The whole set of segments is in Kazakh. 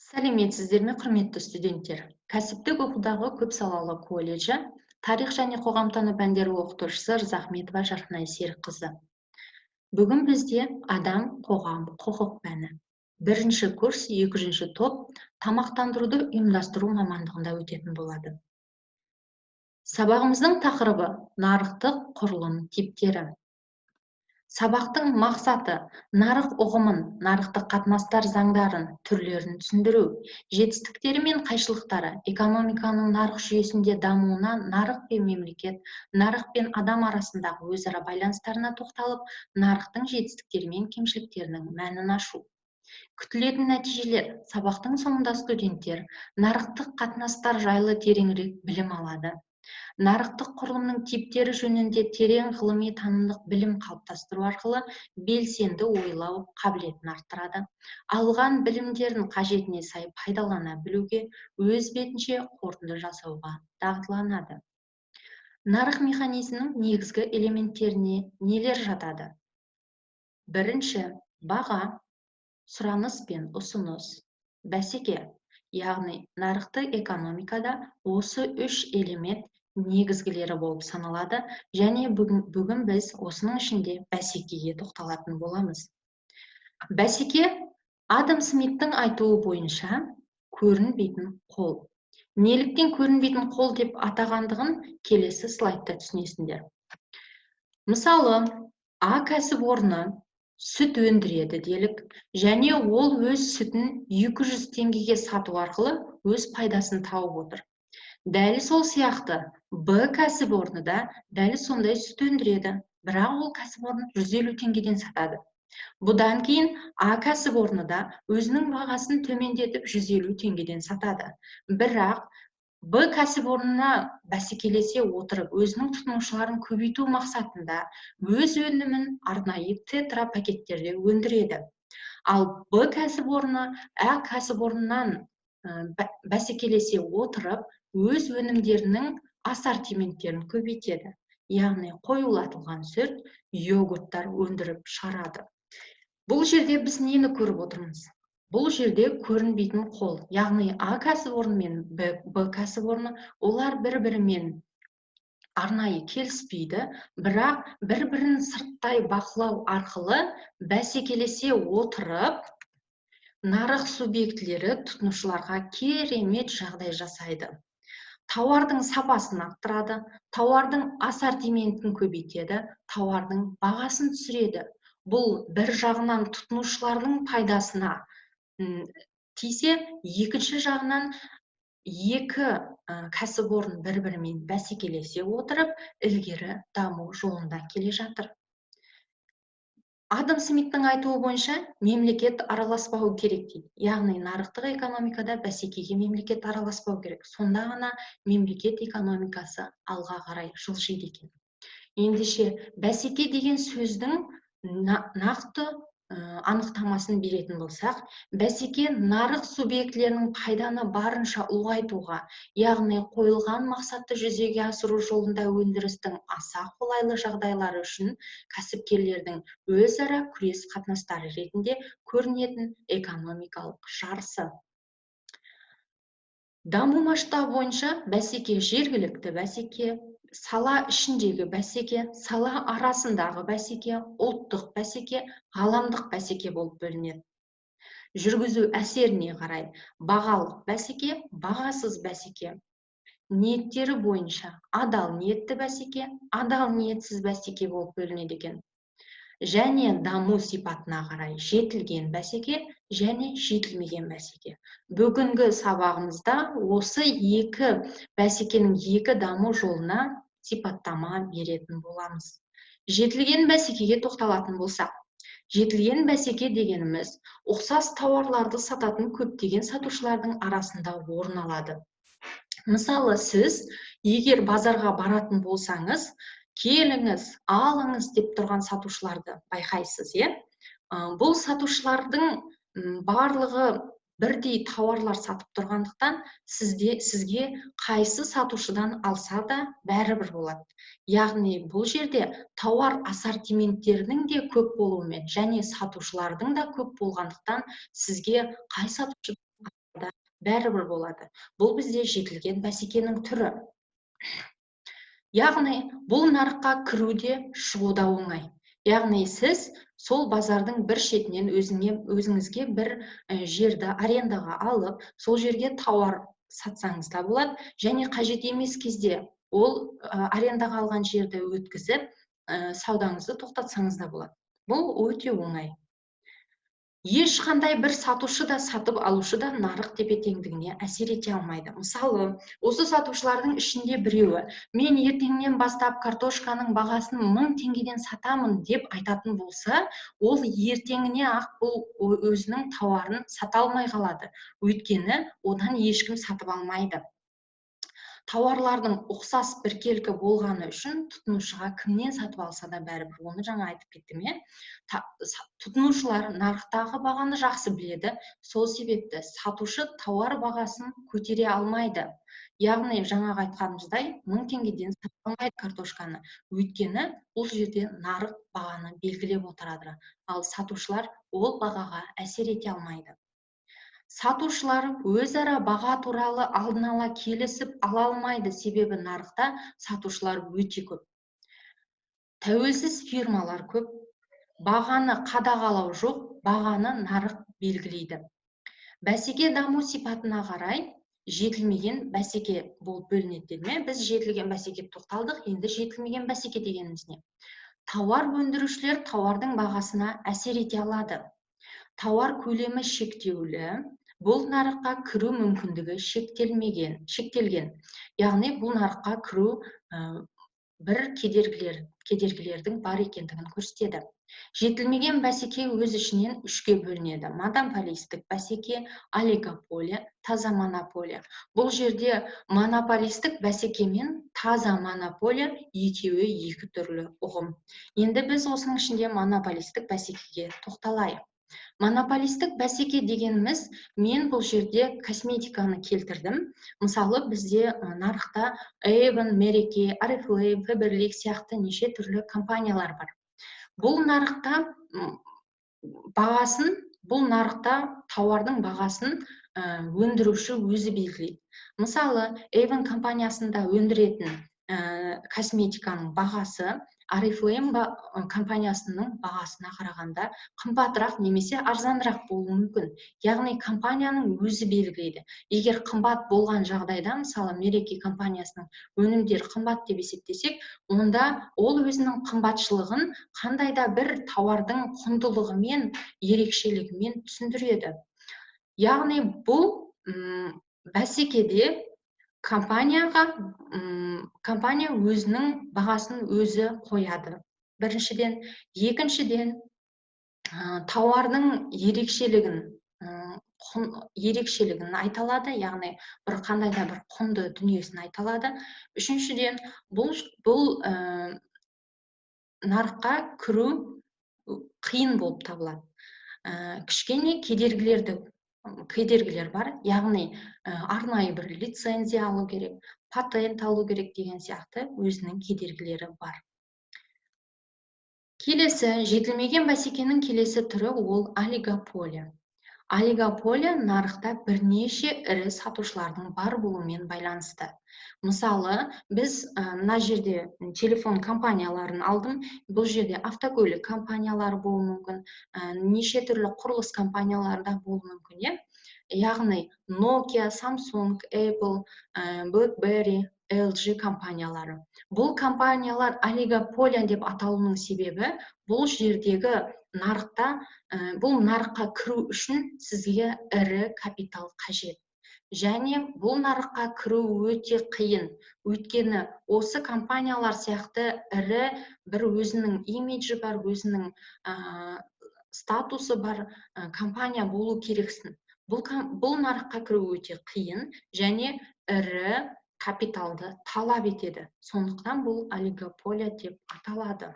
Сәлеметсіздер ме, құрметті студенттер? Кәсіптік оқудағы көпсалалы колледжі, тарих және қоғамтану пәндері оқытушысы Рзахметова Жарқынай Серікқызы. Бүгін бізде адам, қоғам, құқық пәні. Бірінші курс, 2-ші топ, тамақтандыруды ұйымдастыру мамандығында өтетін болады. Сабағымыздың тақырыбы нарықтық құрылым типтері. Сабақтың мақсаты нарық ұғымын, нарықтық қатынастар заңдарын, түрлерін түсіндіру, жетістіктері мен қайшылықтары, экономиканың нарық жүйесінде дамуына нарық пен мемлекет, нарық пен адам арасындағы өзара байланыстарына тоқталып, нарықтың жетістіктері мен кемшіліктерінің мәнін ашу. Күтілетін нәтижелер: сабақтың соңында студенттер нарықтық қатынастар жайлы тереңірек білім алады. Нарықтық құрылымның типтері жөнінде терең ғылыми танымдық білім қалыптастыру арқылы белсенді ойлау қабілетін арттырады. Алған білімдерін қажетіне сай пайдалана білуге, өз бетінше қорытынды жасауға дағдыланады. Нарық механизмінің негізгі элементтеріне нелер жатады? Бірінші, баға, сұраныс пен ұсыныс, бәсеке. Яғни, нарықтық экономикада осы үш элемент негізгілері болып саналады, және бүгін біз осының ішінде бәсекеге тоқталатын боламыз. Бәсеке, Адам Смиттің айтуы бойынша, көрінбейтін қол. Неліктен көрінбейтін қол деп атағандығын келесі слайдта түсінесіңдер. Мысалы, А кәсіпорны сүт өндіреді делік, және ол өз сүтін 200 теңгеге сату арқылы өз пайдасын тауып отыр. Дәл сол сияқты Б кәсіпорны да дәл сондай сүт өндіреді, бірақ ол кәсіпорын 150 теңгеден сатады. Бұдан кейін А кәсіпорны да өзінің бағасын төмендетіп 150 теңгеден сатады. Бірақ Б кәсіпорнына бәсекелесе отырып, өзінің тұтынушыларын көбейту мақсатында өз өнімін арнайы тетра пакеттерде өндіреді. Ал Б кәсіпорны А кәсіпорнынан бәсекелесе отырып, өз өнімдерінің ассортименттерін көбейтеді. Яғни қоюлатылған сүт, йогурттар өндіріп шығарады. Бұл жерде біз нені көріп отырмыз? Бұл жерде көрінбейтін қол, яғни А кәсіпорны мен Б кәсіпорны, олар бір-бірімен арнайы келіспейді, бірақ бір-бірін сырттай бақылау арқылы бәсекелесе отырып, нарық субъектілері тұтынушыларға керемет жағдай жасайды. Тауардың сапасын арттырады, тауардың ассортиментін көбейтеді, тауардың бағасын түсіреді. Бұл бір жағынан тұтынушылардың пайдасына тисе, екінші жағынан екі кәсіпорын бір-бірімен бәсекелесе отырып, ілгері даму жолында келе жатыр. Адам Смиттің айтуы бойынша мемлекет араласпау керек дейді. Яғни нарықтық экономикада бәсекеге мемлекет араласпау керек. Сонда ғана мемлекет экономикасы алға қарай жылжиды екен. Ендеше бәсеке деген сөздің нақты анықтамасын беретін болсақ, бәсеке нарық субъектілерінің пайданы барынша ұлғайтуға, яғни қойылған мақсатты жүзеге асыру жолында өндірістің аса қолайлы жағдайлары үшін кәсіпкерлердің өзара күрес қатынастары ретінде көрінетін экономикалық жарысы. Даму масштабы бойынша бәсеке жергілікті бәсеке, сала ішіндегі бәсеке, сала арасындағы бәсеке, ұлттық бәсеке, ғаламдық бәсеке болып бөлінеді. Жүргізу әсеріне қарай бағалық бәсеке, бағасыз бәсеке. Ниеттері бойынша адал ниетті бәсеке, адал ниетсіз бәсеке болып бөлінеді екен. Және даму сипатына қарай жетілген бәсеке және жетілмеген бәсеке. Бүгінгі сабағымызда осы екі бәсекенің екі даму жолына сипаттама беретін боламыз. Жетілген бәсекеге тоқталатын болсақ, жетілген бәсеке дегеніміз ұқсас тауарларды сататын көптеген сатушылардың арасында орын алады. Мысалы, сіз егер базарға баратын болсаңыз, келіңіз, алыңыз деп тұрған сатушыларды байқайсыз, е? Бұл сатушылардың барлығы бірдей тауарлар сатып тұрғандықтан, сізге қайсы сатушыдан алса да бәрібір болады. Яғни бұл жерде тауар ассортименттерінің де көп болуымен және сатушылардың да көп болғандықтан, сізге қай сатушы бәрібір болады. Бұл бізде жетілген бәсекенің түрі. Яғни, бұл нарыққа кіруде шығуда оңай. Яғни, сіз сол базардың бір шетінен өзіңізге бір жерді арендаға алып, сол жерге тауар сатсаңыз да болады, және қажет емес кезде ол арендаға алған жерді өткізіп, саудаңызды тоқтатсаңыз да болады. Бұл өте оңай. Ешқандай бір сатушы да сатып алушы да нарық тепе-теңдігіне әсер ете алмайды. Мысалы, осы сатушылардың ішінде біреуі, мен ертеңнен бастап картошканың бағасын 1000 теңгеден сатамын деп айтатын болса, ол ертеңіне ақ бұл өзінің тауарын сата алмай қалады. Өйткені одан ешкім сатып алмайды. Тауарлардың ұқсас біркелкі болғаны үшін тұтынушыға кімнен сатып алса да бәрібір, оны жаңа айтып кеттім, тұтынушылар нарықтағы бағаны жақсы біледі, сол себепті сатушы тауар бағасын көтере алмайды. Яғни жаңағы айтқанымыздай 1000 теңгеден сата алмайды картошканы. Өйткені бұл жерде нарық бағаны белгілеп отырады, ал сатушылар ол бағаға әсер ете алмайды. Сатушылар өзара баға туралы алдын ала келісіп ала алмайды, себебі нарықта сатушылар өте көп. Тәуелсіз фирмалар көп, бағаны қадағалау жоқ, бағаны нарық белгілейді. Бәсеке даму сипатына қарай жетілмеген бәсеке болып бөлінеді ме? Біз жетілген бәсеке тоқталдық, енді жетілмеген бәсеке дегеніміз не? Тауар өндірушілер тауардың бағасына әсер ете алады. Тауар көлемі шектеулі, бұл нарыққа кіру мүмкіндігі шектелген. Яғни бұл нарыққа кіру бір кедергілердің бар екендігін көрсетеді. Жетілмеген бәсеке өз ішінен үшке бөлінеді. Монополистік бәсеке, олигополия, таза монополия. Бұл жерде монополистік бәсеке мен таза монополия екеуі екі түрлі ұғым. Енді біз осының ішінде монополистік бәсекеге тоқталайық. Монополистік бәсеке дегеніміз, мен бұл жерде косметиканы келтірдім. Мысалы, бізде нарықта Avon, Мереке, Oriflame, Faberlic сияқты неше түрлі компаниялар бар. Бұл нарықта тауардың бағасын өндіруші өзі белгілейді. Мысалы, Avon компаниясында өндіретін косметиканың бағасы Oriflame компаниясының бағасына қарағанда қымбатырақ немесе арзанырақ болуы мүмкін. Яғни компанияның өзі белгілейді. Егер қымбат болған жағдайда, мысалы Мереке компаниясының өнімдері қымбат деп есептесек, онда ол өзінің қымбатшылығын қандай да бір тауардың құндылығымен, ерекшелігімен түсіндіреді. Яғни бұл бәсекеде компания өзінің бағасын өзі қояды. Біріншіден, екіншіден, тауардың ерекшелігін айталады, яғни бір қандай да бір құнды дүниесін айталады. Үшіншіден, бұл нарыққа кіру қиын болып табылады. Кішкене кедергілер бар, яғни арнайы бір лицензия алу керек, патент алу керек деген сияқты өзінің кедергілері бар. Келесі, жетілмеген бәсекенің келесі түрі ол олигополия. Олигополия нарықта бірнеше ірі сатушылардың бар болуымен байланысты. Мысалы, біз мына жерде телефон компанияларын алдым, бұл жерде автокөлік компаниялары болуы мүмкін, неше түрлі құрылыс компаниялары да болуы мүмкін. Яғни Nokia, Samsung, Apple, BlackBerry, LG компаниялары. Бұл компаниялар олигополия деп аталуының себебі, бұл жердегі бұл нарыққа кіру үшін сізге ірі капитал қажет. Және бұл нарыққа кіру өте қиын. Өйткені осы компаниялар сияқты ірі бір өзінің имиджі бар, өзінің статусы бар компания болу керексің. Бұл нарыққа кіру өте қиын және ірі капиталды талап етеді. Сондықтан бұл олигополия деп аталады.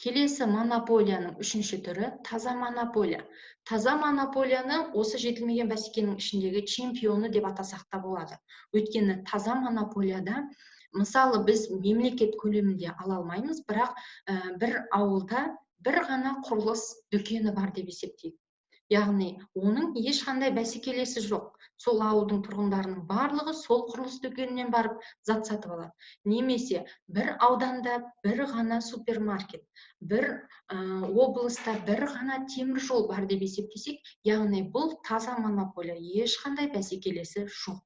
Келесі монополияның үшінші түрі таза монополия. Таза монополияны осы жетілмеген бәсекенің ішіндегі чемпионы деп атасақ та болады. Өйткені таза монополияда, мысалы, біз мемлекет көлемінде ала алмаймыз, бірақ бір ауылда бір ғана құрылыс дүкені бар деп есептейік. Яғни, оның ешқандай бәсекелесі жоқ. Сол ауылдың тұрғындарының барлығы сол құрылыс дүкенінен барып зат сатып алады. Немесе бір ауданда бір ғана супермаркет, бір облыста бір ғана темір жол бар деп есептесек, яғни бұл таза монополия, ешқандай бәсекелесі жоқ.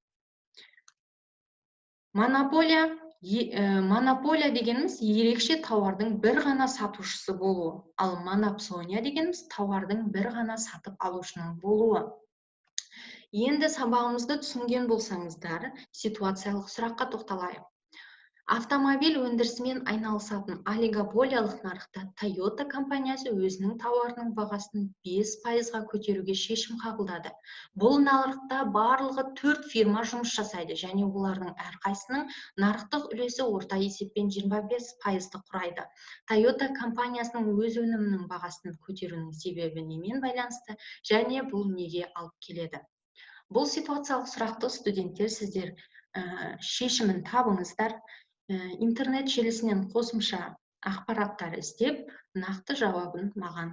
Монополия дегеніміз ерекше тауардың бір ғана сатушысы болуы, ал монопсония дегеніміз тауардың бір ғана сатып алушының болуы. Енді сабағымызды түсінген болсаңыздар, ситуациялық сұраққа тоқталайық. Автомобиль өндірісімен айналысатын олигополиялық нарықта Toyota компаниясы өзінің тауарының бағасын 5%-ға көтеруге шешім қабылдады. Бұл нарықта барлығы 4 фирма жұмыс жасайды және олардың әрқайсының нарықтық үлесі орта есеппен 25%-ты құрайды. Toyota компаниясының өз өнімінің бағасын көтеруінің себебі немен байланысты және бұл неге алып келеді? Бұл ситуациялық сұрақты студенттер сіздер шешімін табыңыздар. Интернет желісінен қосымша ақпараттар іздеп, нақты жауабын маған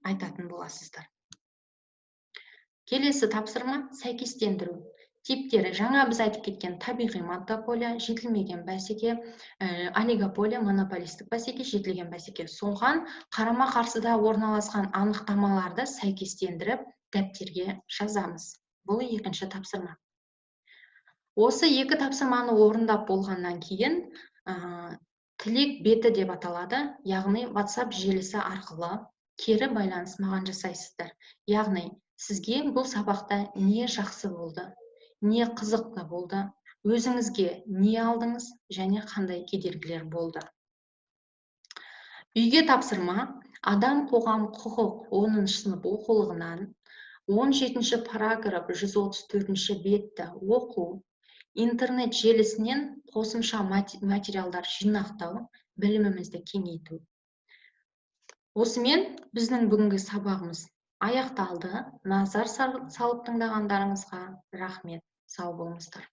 айтатын боласыздар. Келесі тапсырма сәйкестендіру. Типтері жаңа біз айтып кеткен табиғи монополия, жетілмеген бәсеке, олигополия, монополистік бәсеке, жетілген бәсеке. Соған қарама-қарсыда орналасқан анықтамаларды сәйкестендіріп дәптерге жазамыз. Бұл екінші тапсырма. Осы екі тапсырманы орындап болғаннан кейін тілек беті деп аталады, яғни WhatsApp желісі арқылы кері байланыс маған жасайсыздар. Яғни сізге бұл сабақта не жақсы болды, не қызықты болды, өзіңізге не алдыңыз және қандай кедергілер болды. Үйге тапсырма: адам, қоғам, құқық 10 сынып оқулығынан 17-ші параграф 134-ші бетті оқу, интернет желісінен қосымша материалдар жинақтау, білімімізді кеңейту. Осымен біздің бүгінгі сабағымыз аяқталды. Назар салып тыңдағандарыңызға рахмет. Сау болыңыздар.